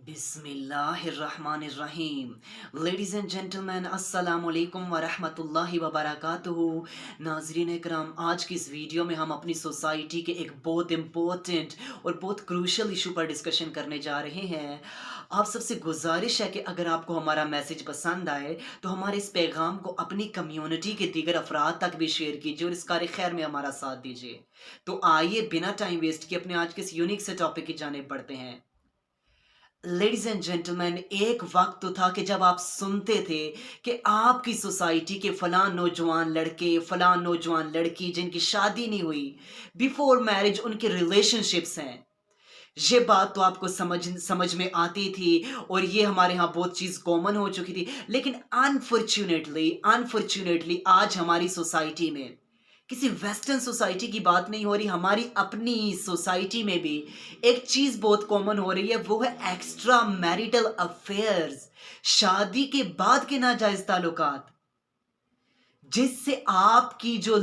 बिस्मिल्लाहिर्रहमानिर्रहीम। Ladies and gentleman, अस्सलाम वालेकुम व रहमतुल्लाहि व बरकातुहू। नाज़रीन इकराम, आज की इस वीडियो में हम अपनी सोसाइटी के एक बहुत इम्पोर्टेंट और बहुत क्रूशल इशू पर डिस्कशन करने जा रहे हैं। आप सबसे गुजारिश है कि अगर आपको हमारा मैसेज पसंद आए तो हमारे इस पैगाम को अपनी कम्युनिटी के दीगर अफराद तक भी शेयर कीजिए और इस कार खैर में हमारा साथ दीजिए। तो आइए बिना टाइम वेस्ट किए अपने आज के इस यूनिक से टॉपिक की जानिब बढ़ते हैं। लेडीज एंड जेंटलमैन, एक वक्त तो था कि जब आप सुनते थे कि आपकी सोसाइटी के फलां नौजवान लड़के, फलां नौजवान लड़की जिनकी शादी नहीं हुई, बिफोर मैरिज उनके रिलेशनशिप्स हैं। ये बात तो आपको समझ समझ में आती थी और ये हमारे यहाँ बहुत चीज़ कॉमन हो चुकी थी। लेकिन अनफॉर्च्यूनेटली अनफॉर्च्यूनेटली आज हमारी सोसाइटी में किसी वेस्टर्न सोसाइटी की बात नहीं हो रही, हमारी अपनी सोसाइटी में भी एक चीज़ बहुत कॉमन हो रही है, वो है एक्स्ट्रा मैरिटल अफेयर्स। शादी के बाद के नाजायज़ ताल्लुकात, जिससे आपकी जो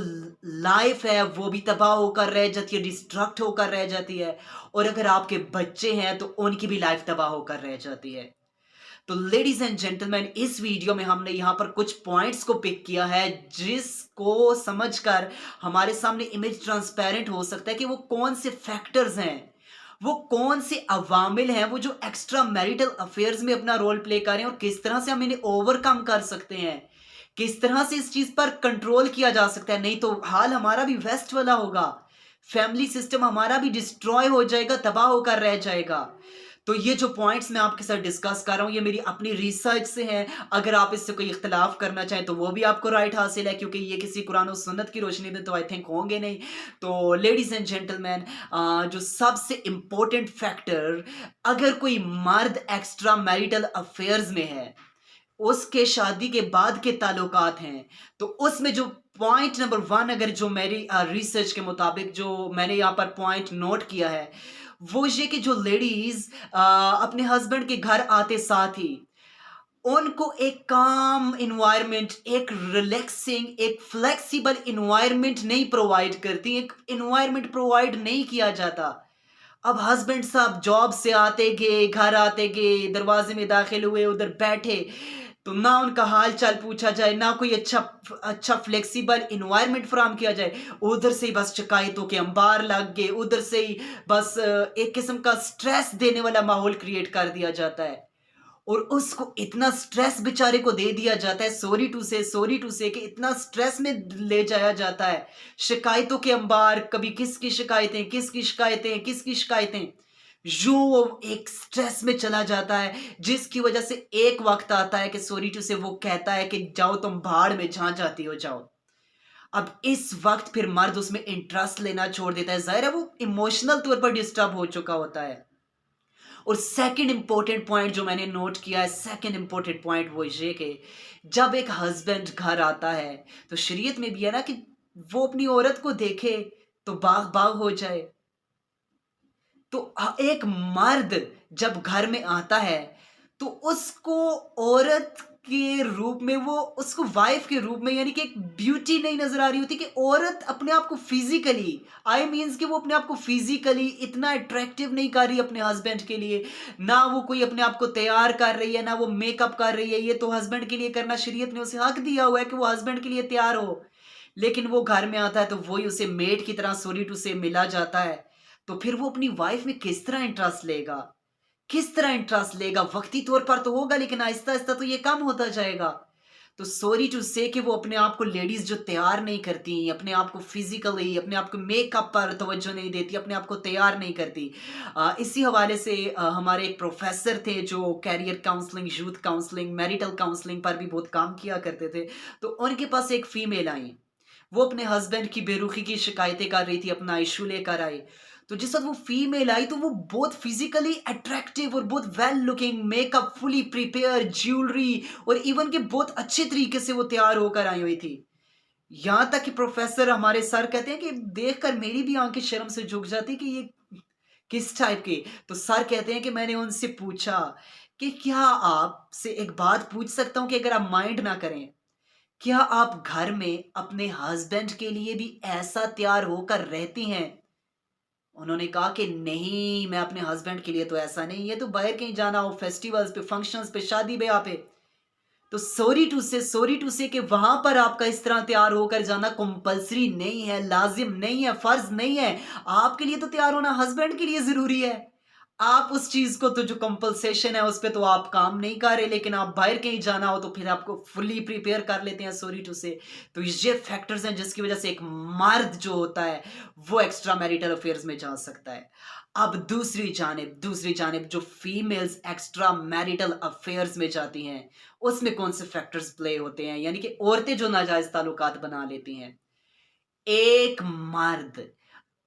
लाइफ है वो भी तबाह होकर रह जाती है, डिस्ट्रक्ट होकर रह जाती है। और अगर आपके बच्चे हैं तो उनकी भी लाइफ तबाह होकर रह जाती है। तो लेडीज एंड जेंटलमैन, इस वीडियो में हमने यहाँ पर कुछ पॉइंट्स को पिक किया है जिसको समझकर हमारे सामने इमेज ट्रांसपेरेंट हो सकता है कि वो कौन से फैक्टर्स हैं, वो कौन से अवामिल हैं वो जो एक्स्ट्रा मैरिटल अफेयर्स में अपना रोल प्ले कर रहे हैं और किस तरह से हम इन्हें ओवरकम कर सकते हैं, किस तरह से इस चीज पर कंट्रोल किया जा सकता है। नहीं तो हाल हमारा भी वेस्ट वाला होगा, फैमिली सिस्टम हमारा भी डिस्ट्रॉय हो जाएगा, तबाह होकर रह जाएगा। तो ये जो पॉइंट्स मैं आपके साथ डिस्कस कर रहा हूँ ये मेरी अपनी रिसर्च से है। अगर आप इससे कोई इख्तलाफ करना चाहें तो वो भी आपको राइट हासिल है, क्योंकि ये किसी कुरान और सुन्नत की रोशनी में तो आई थिंक होंगे नहीं। तो लेडीज एंड जेंटलमैन, जो सबसे इम्पोर्टेंट फैक्टर, अगर कोई मर्द एक्स्ट्रा मैरिटल अफेयर्स में है, उसके शादी के बाद के ताल्लुकात हैं, तो उसमें जो पॉइंट नंबर वन, अगर जो मेरी रिसर्च के मुताबिक जो मैंने यहाँ पर पॉइंट नोट किया है, वो ये कि जो लेडीज अपने हस्बैंड के घर आते साथ ही उनको एक काम इन्वायरमेंट, एक रिलैक्सिंग, एक फ्लेक्सिबल इन्वायरमेंट नहीं प्रोवाइड करती, एक इन्वायरमेंट प्रोवाइड नहीं किया जाता। अब हस्बैंड साहब जॉब से आते गए, घर आते गए, दरवाजे में दाखिल हुए, उधर बैठे, तो ना उनका हाल चाल पूछा जाए, ना कोई अच्छा अच्छा फ्लेक्सिबल इन्वायरमेंट फराहम किया जाए। उधर से ही बस शिकायतों के अंबार लग गए, उधर से ही बस एक किस्म का स्ट्रेस देने वाला माहौल क्रिएट कर दिया जाता है। और उसको इतना स्ट्रेस बेचारे को दे दिया जाता है, सॉरी टू से कि इतना स्ट्रेस में ले जाया जाता है। शिकायतों के अंबार, कभी किसकी शिकायतें, किसकी शिकायतें, किसकी शिकायतें, यूं वो एक स्ट्रेस में चला जाता है, जिसकी वजह से एक वक्त आता है कि सॉरी टू से वो कहता है कि जाओ तुम भाड़ में, जहां जाती हो जाओ। अब इस वक्त फिर मर्द उसमें इंटरेस्ट लेना छोड़ देता है, जाहिर है वो इमोशनल तौर पर डिस्टर्ब हो चुका होता है। और सेकंड इंपॉर्टेंट पॉइंट जो मैंने नोट किया है, सेकंड इंपॉर्टेंट पॉइंट वो ये कि जब एक हस्बैंड घर आता है तो शरीयत में भी है ना कि वो अपनी औरत को देखे तो बाग बाग हो जाए। तो एक मर्द जब घर में आता है तो उसको औरत के रूप में, वो उसको वाइफ के रूप में, यानी कि एक ब्यूटी नहीं नजर आ रही होती कि औरत अपने आप को फिजिकली, आई मीन्स कि वो अपने आप को फिजिकली इतना अट्रैक्टिव नहीं कर रही अपने हस्बैंड के लिए, ना वो कोई अपने आप को तैयार कर रही है, ना वो मेकअप कर रही है। ये तो हस्बैंड के लिए करना शरीयत ने उसे हक दिया हुआ है कि वो हस्बैंड के लिए तैयार हो। लेकिन वो घर में आता है तो वही उसे मेड की तरह सॉरी टू से मिला जाता है। तो फिर वो अपनी वाइफ में किस तरह इंटरेस्ट लेगा, किस तरह इंटरेस्ट लेगा? वक्ती तौर पर तो होगा, लेकिन आहिस्ता आहिस्ता तो ये कम होता जाएगा। तो सॉरी टू से कि वो अपने आप को, लेडीज जो तैयार नहीं करती, अपने आप को फिजिकली, अपने आप को मेकअप पर तवज्जो नहीं देती, अपने आप को तैयार नहीं करती। इसी हवाले से हमारे एक प्रोफेसर थे जो career counselling, youth counselling, marital counselling पर भी बहुत काम किया करते थे। तो उनके पास एक फीमेल आई, वो अपने हस्बैंड की बेरुखी की शिकायतें कर रही थी, अपना इशू लेकर आई। तो जिस वक्त वो फीमेल आई तो वो बहुत फिजिकली अट्रैक्टिव और बहुत well looking, makeup fully prepare, jewellery, और इवन के बहुत अच्छे तरीके से वो तैयार होकर आई हुई थी। यहाँ तक कि प्रोफेसर, हमारे सर, कहते हैं कि देखकर मेरी भी आंखें शर्म से झुक जाती कि ये किस टाइप के। तो सर कहते हैं कि मैंने उनसे पूछा कि क्या आपसे एक बात पूछ सकता हूं कि अगर आप माइंड ना करें, क्या आप घर में अपने हस्बैंड के लिए भी ऐसा तैयार होकर रहती हैं? उन्होंने कहा कि नहीं, मैं अपने हस्बैंड के लिए तो ऐसा नहीं, ये तो बाहर कहीं जाना हो, फेस्टिवल्स पे, फंक्शंस पे, शादी ब्याह पे, तो सॉरी टू से कि वहां पर आपका इस तरह तैयार होकर जाना कंपलसरी नहीं है, लाजिम नहीं है, फर्ज नहीं है। आपके लिए तो तैयार होना हस्बैंड के लिए जरूरी है। आप उस चीज को तो जो कंपलसेशन है उस पे तो आप काम नहीं कर रहे, लेकिन आप बाहर कहीं जाना हो तो फिर आपको फुल्ली प्रिपेयर कर लेते हैं, सॉरी टू से। तो ये फैक्टर्स हैं जिसकी वजह से एक मर्द जो होता है वो एक्स्ट्रा मैरिटल अफेयर्स में जा सकता है। अब दूसरी जानिब जो फीमेल्स एक्स्ट्रा मैरिटल अफेयर्स में जाती हैं, उसमें कौन से फैक्टर्स प्ले होते हैं, यानी कि औरतें जो नाजायज ताल्लुकात बना लेती हैं। एक मर्द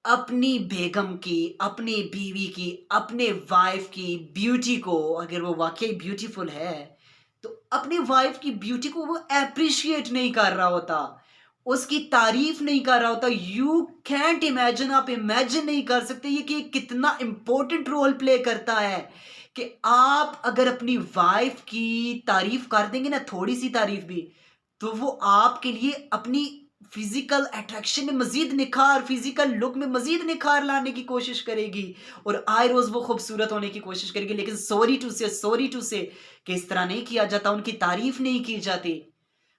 अपनी बेगम की, अपनी बीवी की, अपने वाइफ की ब्यूटी को, अगर वो वाकई ब्यूटीफुल है, तो अपनी वाइफ की ब्यूटी को वो एप्रिशिएट नहीं कर रहा होता, उसकी तारीफ नहीं कर रहा होता। यू कैंट इमेजिन, आप इमेजिन नहीं कर सकते ये कि कितना इंपॉर्टेंट रोल प्ले करता है कि आप अगर अपनी वाइफ की तारीफ कर देंगे ना, थोड़ी सी तारीफ भी, तो वो आपके लिए अपनी फिजिकल अट्रैक्शन में मजीद निखार, फिजिकल लुक में मजीद निखार लाने की कोशिश करेगी और आए रोज वो खूबसूरत होने की कोशिश करेगी। लेकिन सॉरी टू से कि इस तरह नहीं किया जाता, उनकी तारीफ नहीं की जाती।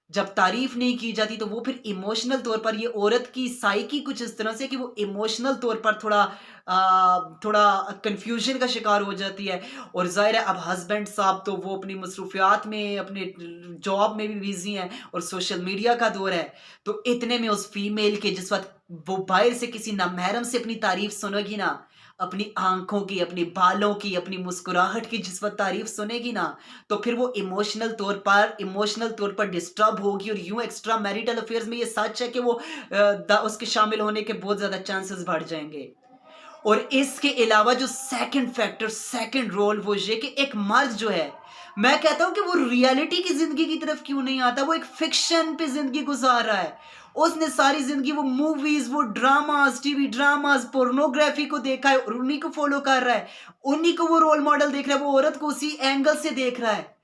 जब तारीफ नहीं की जाती तो वो फिर इमोशनल तौर पर, ये औरत की साइकी कुछ इस तरह से कि वो इमोशनल तौर पर थोड़ा कंफ्यूजन का शिकार हो जाती है। और जाहिर है अब हस्बैंड साहब तो वो अपनी मसरूफियात में, अपने जॉब में भी बिजी हैं और सोशल मीडिया का दौर है। तो इतने में उस फीमेल के जिस वक्त वो बाहर से किसी नामहरम से अपनी तारीफ सुनेगी ना, अपनी आंखों की, अपनी बालों की, अपनी मुस्कुराहट की जिस वक्त तारीफ सुनेगी ना, तो फिर वो इमोशनल तौर पर डिस्टर्ब होगी। और यूं एक्स्ट्रा मैरिटल अफेयर्स में ये सच है कि वो उसके शामिल होने के बहुत ज्यादा चांसेस बढ़ जाएंगे। और इसके अलावा जो सेकंड रोल वो ये कि एक मर्द जो है, मैं कहता हूं कि वो रियलिटी की जिंदगी की तरफ क्यों नहीं आता, वो एक फिक्शन पे जिंदगी गुजार रहा है। उसने सारी जिंदगी वो मूवीज, वो ड्रामास, टीवी ड्रामास, पोर्नोग्राफी को देखा है और उन्हीं को फॉलो कर रहा है, उन्हीं को वो रोल मॉडल देख रहा है, वो औरत को उसी एंगल से देख रहा है,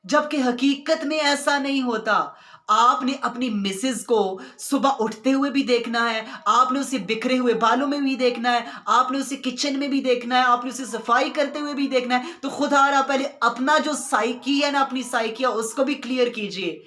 जबकि हकीकत में ऐसा नहीं होता। आपने अपनी मिसेज को सुबह उठते हुए भी देखना है, आपने उसे बिखरे हुए बालों में भी देखना है, आपने उसे किचन में भी देखना है, आपने उसे सफाई करते हुए भी देखना है। तो खुदा पहले अपना जो साइकी है ना, अपनी साइकिया उसको भी क्लियर कीजिए,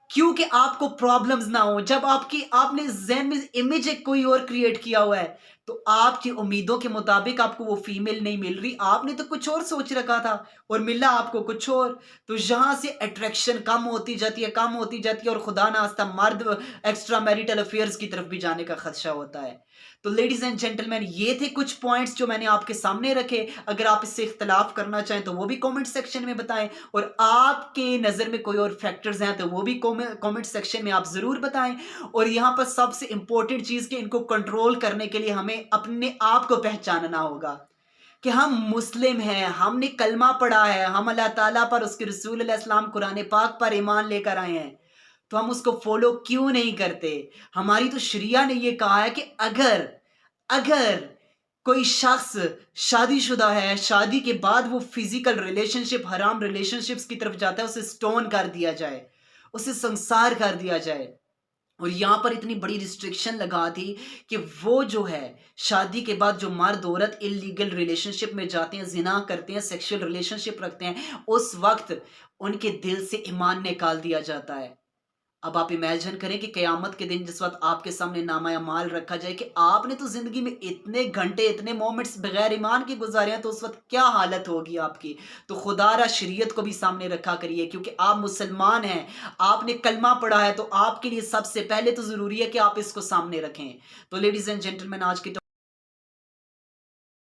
क्योंकि आपको प्रॉब्लम्स ना हो। जब आपने ज़हन में इमेज एक कोई और क्रिएट किया हुआ है, तो आपकी उम्मीदों के मुताबिक आपको वो फीमेल नहीं मिल रही, आपने तो कुछ और सोच रखा था और मिला आपको कुछ और। तो यहां से अट्रैक्शन कम होती जाती है और खुदा ना खास्ता मर्द एक्स्ट्रा मैरिटल अफेयर्स की तरफ भी जाने का खदशा होता है। तो लेडीज एंड जेंटलमैन, ये थे कुछ पॉइंट्स जो मैंने आपके सामने रखे। अगर आप इससे इख्तलाफ करना चाहें तो वो भी कमेंट सेक्शन में बताएं, और आपके नज़र में कोई और फैक्टर्स हैं तो वो भी कमेंट सेक्शन में आप ज़रूर बताएं। और यहाँ पर सबसे इंपॉर्टेंट चीज़ कि इनको कंट्रोल करने के लिए हमें अपने आप को पहचानना होगा कि हम मुस्लिम हैं, हमने कलमा पढ़ा है, हम अल्लाह ताला पर, उसके रसूल अलैहि सलाम, कुरान पाक पर ईमान लेकर आए हैं, तो हम उसको फॉलो क्यों नहीं करते। हमारी तो शरिया ने ये कहा है कि अगर अगर कोई शख्स शादीशुदा है, शादी के बाद वो फिजिकल रिलेशनशिप, हराम रिलेशनशिप्स की तरफ जाता है, उसे स्टोन कर दिया जाए, उसे संसार कर दिया जाए। और यहाँ पर इतनी बड़ी रिस्ट्रिक्शन लगा दी कि वो जो है शादी के बाद जो मर्द औरत इलीगल रिलेशनशिप में जाते हैं, जिना करते हैं, सेक्सुअल रिलेशनशिप रखते हैं, उस वक्त उनके दिल से ईमान निकाल दिया जाता है। अब आप इमेजिन करें कि क़यामत के दिन जिस वक्त आपके सामने नामा अमाल रखा जाए कि आपने तो ज़िंदगी में इतने घंटे, इतने मोमेंट्स बगैर ईमान के गुजारे हैं, तो उस वक्त क्या हालत होगी आपकी। तो खुदारा शरीयत को भी सामने रखा करिए, क्योंकि आप मुसलमान हैं, आपने कलमा पढ़ा है, तो आपके लिए सबसे पहले तो ज़रूरी है कि आप इसको सामने रखें। तो लेडीज़ एंड जेंटलमैन, आज की